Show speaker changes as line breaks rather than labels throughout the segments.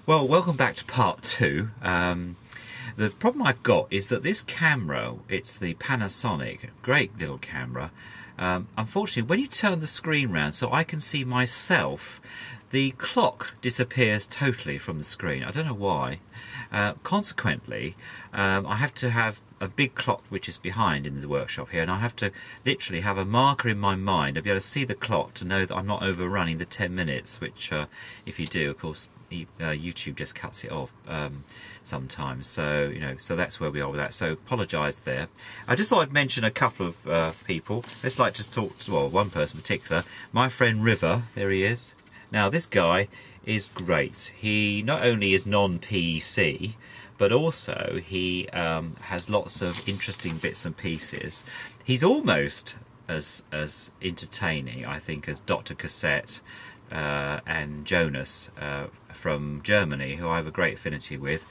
Well, welcome back to part two. The problem I've got is that this camera, it's the Panasonic, great little camera. Unfortunately, when you turn the screen round so I can see myself, the clock disappears totally from the screen. I don't know why. Consequently, I have to have a big clock which is behind in the workshop here, and I have to literally have a marker in my mind to be able to see the clock to know that I'm not overrunning the 10 minutes, which if you do, of course, YouTube just cuts it off sometimes. So, so that's where we are with that. So apologise there. I just thought I'd mention a couple of people. Let's just talk to, well, one person in particular. My friend River, there he is. Now, this guy is great. He not only is non-PC, but also he has lots of interesting bits and pieces. He's almost as entertaining, I think, as Dr. Cassette and Jonas from Germany, who I have a great affinity with,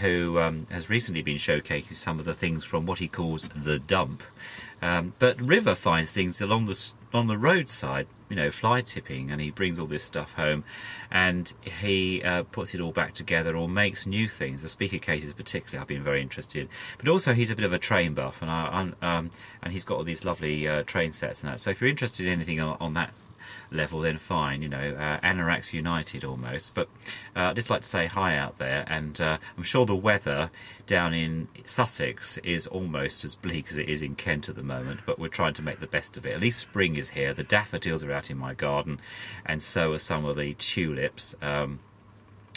who has recently been showcasing some of the things from what he calls the dump. But River finds things along the roadside, fly tipping, and he brings all this stuff home, and he puts it all back together or makes new things. The speaker cases particularly I've been very interested in. But also he's a bit of a train buff, and he's got all these lovely train sets and that. So if you're interested in anything on that level, then fine, Anoraks United almost. But I'd just like to say hi out there, and I'm sure the weather down in Sussex is almost as bleak as it is in Kent at the moment, but we're trying to make the best of it. At least spring is here. The daffodils are out in my garden, and so are some of the tulips.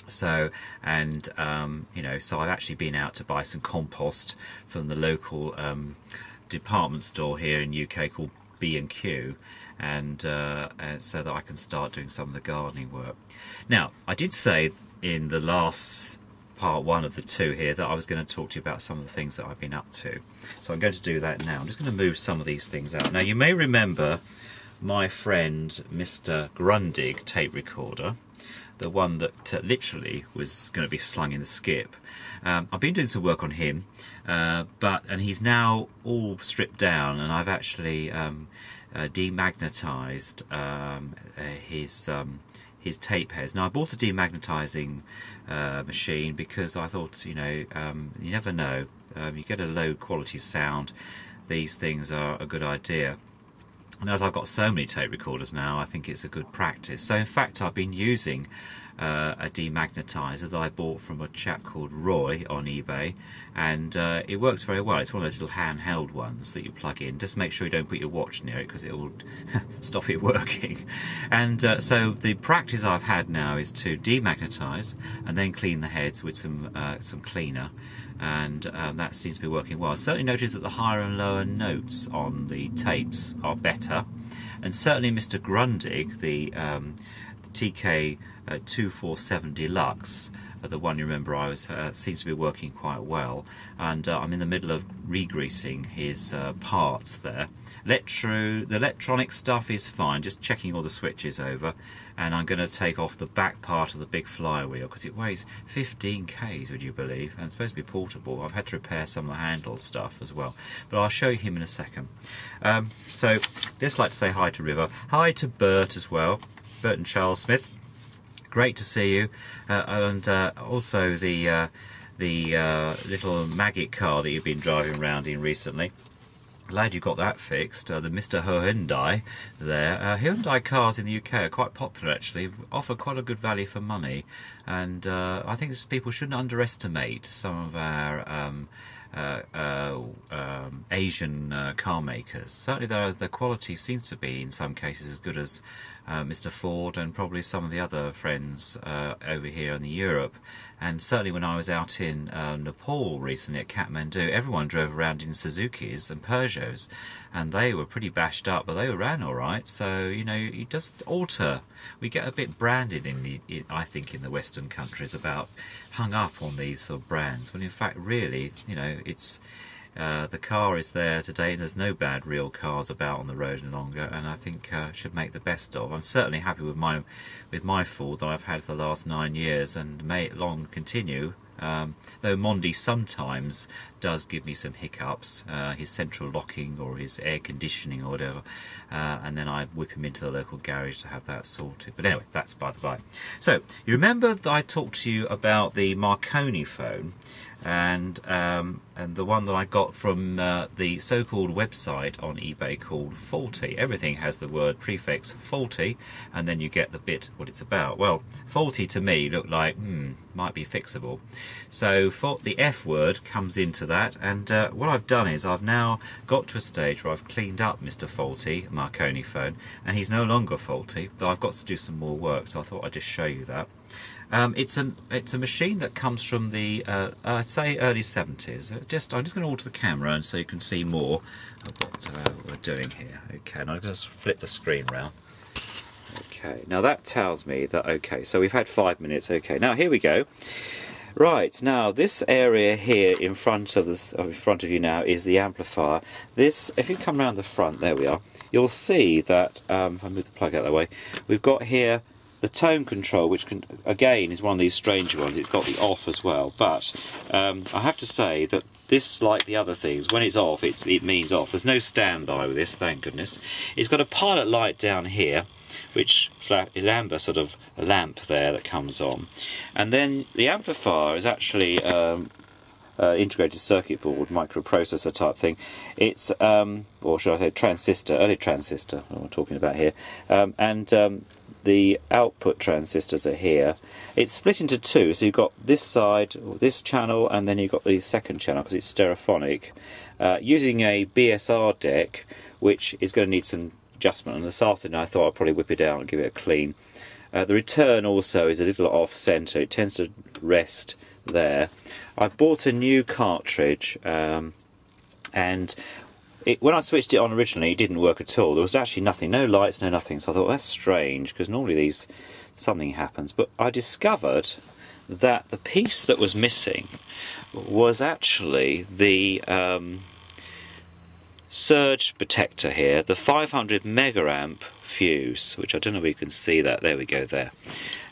So I've actually been out to buy some compost from the local department store here in UK called B&Q, and so that I can start doing some of the gardening work. Now, I did say in the last part one of the two here that I was going to talk to you about some of the things that I've been up to. So I'm going to do that now. I'm just going to move some of these things out. Now, you may remember my friend Mr. Grundig tape recorder, the one that literally was going to be slung in the skip. I've been doing some work on him, and he's now all stripped down, and I've actually demagnetized his tape heads. Now, I bought a demagnetizing machine because I thought, you never know, you get a low quality sound, these things are a good idea. And as I've got so many tape recorders now, I think it's a good practice. So in fact, I've been using a demagnetizer that I bought from a chap called Roy on eBay, and it works very well. It's one of those little handheld ones that you plug in. Just make sure you don't put your watch near it, because it will stop it working. And so the practice I've had now is to demagnetize and then clean the heads with some cleaner, and that seems to be working well. I certainly noticed that the higher and lower notes on the tapes are better, and certainly Mr. Grundig, the TK 247 Deluxe, the one you remember I was, seems to be working quite well, and I'm in the middle of re-greasing his parts there. The electronic stuff is fine, just checking all the switches over, and I'm going to take off the back part of the big flywheel because it weighs 15 k's, would you believe, and it's supposed to be portable. I've had to repair some of the handle stuff as well, but I'll show him in a second. So just like to say hi to River, hi to Bert as well, Bert and Charles Smith. Great to see you, and also the little maggot car that you've been driving around in recently. Glad you got that fixed. The Mr. Hyundai there. Hyundai cars in the UK are quite popular, actually, offer quite a good value for money, and I think people shouldn't underestimate some of our Asian car makers. Certainly the quality seems to be in some cases as good as Mr. Ford and probably some of the other friends over here in Europe. And certainly when I was out in Nepal recently at Kathmandu, everyone drove around in Suzukis and Peugeots, and they were pretty bashed up, but they ran all right. So you just alter. We get a bit branded I think in the Western countries, about hung up on these sort of brands, when in fact really it's the car is there today, and there's no bad real cars about on the road any longer, and I think should make the best of. I'm certainly happy with my Ford that I've had for the last 9 years, and may it long continue. though Mondi sometimes does give me some hiccups, his central locking or his air conditioning or whatever, and then I whip him into the local garage to have that sorted. But anyway, that's by the by. So you remember that I talked to you about the Marconiphone, and the one that I got from the so-called website on eBay called Faulty. Everything has the word prefix faulty, and then you get the bit what it's about. Well, faulty to me looked like might be fixable, so the F word comes into that. And what I've done is I've now got to a stage where I've cleaned up Mr. Faulty Marconiphone, and he's no longer faulty, though I've got to do some more work, so I thought I'd just show you that. It's a machine that comes from the I'd say early 70s. I'm just going to alter the camera and so you can see more of what we're doing here. Okay, now I'm going to flip the screen round. Okay, now that tells me that okay, so we've had 5 minutes. Okay, now here we go. Right, now this area here in front of you now is the amplifier. This, if you come around the front, there we are. You'll see that if I move the plug out of the way, we've got here the tone control, which again is one of these strange ones. It's got the off as well, but I have to say that this, like the other things, when it's off, it means off. There's no standby with this, thank goodness. It's got a pilot light down here, which is amber, sort of a lamp there that comes on, and then the amplifier is actually integrated circuit board, microprocessor type thing. It's or should I say transistor, early transistor what I'm talking about here, and the output transistors are here. It's split into two, so you've got this side, this channel, and then you've got the second channel because it's stereophonic, using a BSR deck, which is going to need some adjustment. And this afternoon I thought I'd probably whip it out and give it a clean. The return also is a little off centre. It tends to rest there. I bought a new cartridge, and when I switched it on originally, it didn't work at all. There was actually nothing, no lights, no nothing. So I thought, that's strange, because normally something happens. But I discovered that the piece that was missing was actually the surge protector here, the 500 megaamp fuse, which I don't know if you can see that. There we go, there.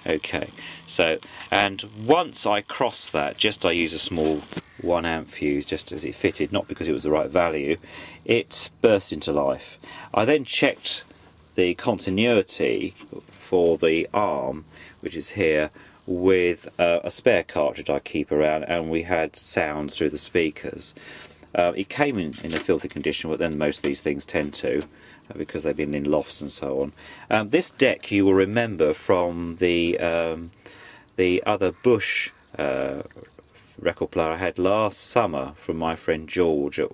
Okay, so, and once I crossed that, I used a small 1 amp fuse just as it fitted, not because it was the right value, it burst into life. I then checked the continuity for the arm, which is here, with a spare cartridge I keep around, and we had sound through the speakers. It came in a filthy condition, but then most of these things tend to, because they've been in lofts and so on. This deck you will remember from the other Bush record player I had last summer from my friend George at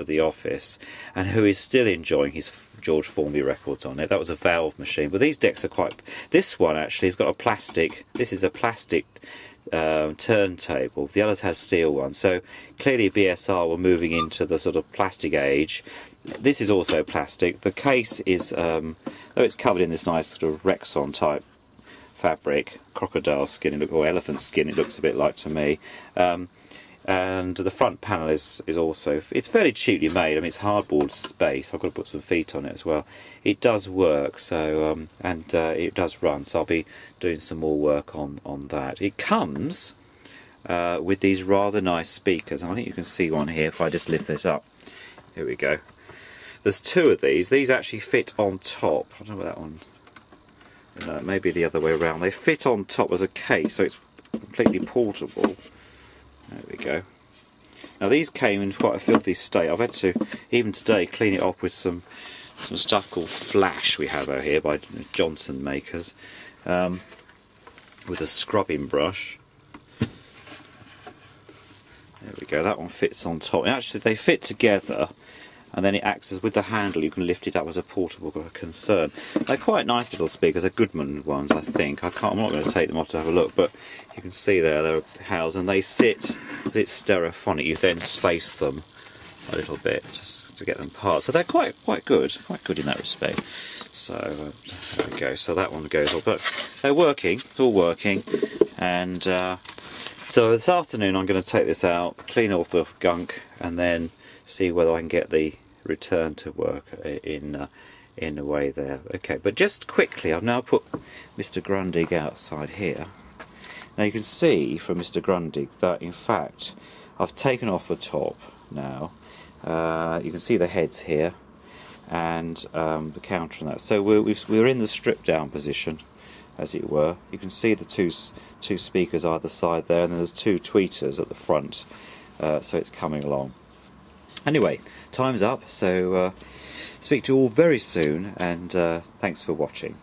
the office, and who is still enjoying his George Formby records on it. That was a valve machine, but these decks are quite... This one actually has got a plastic... This is a plastic turntable. The others had steel ones, so clearly BSR were moving into the sort of plastic age. This is also plastic. The case is, though it's covered in this nice sort of Rexon type fabric, crocodile skin, or elephant skin it looks a bit like to me, and the front panel is also, it's fairly cheaply made. I mean, it's hardboard base. I've got to put some feet on it as well. It does work, so and it does run, so I'll be doing some more work on that. It comes with these rather nice speakers, and I think you can see one here if I just lift this up. Here we go. There's two of these. These actually fit on top. I don't know about that one. No, maybe the other way around. They fit on top as a case, so it's completely portable. There we go. Now these came in quite a filthy state. I've had to, even today, clean it off with some stuff called Flash we have out here by Johnson makers, with a scrubbing brush. There we go. That one fits on top. And actually, they fit together, and then it acts as, with the handle, you can lift it up as a portable concern. They're quite nice little speakers. They're Goodman ones, I think. I'm not going to take them off to have a look, but you can see there they're housed, and they sit. It's stereophonic. You then space them a little bit just to get them apart. So they're quite good in that respect. So there we go. So that one goes off, but they're working. It's all working, and so this afternoon I'm going to take this out, clean off the gunk, and then see whether I can get the return to work in a way there. Okay, but just quickly, I've now put Mr. Grundig outside here, Now you can see from Mr. Grundig that in fact I've taken off the top now. You can see the heads here and the counter and that. So we're in the stripped down position, as it were. You can see the two speakers either side there, and then there's two tweeters at the front, so it's coming along. Anyway, time's up, so speak to you all very soon, and thanks for watching.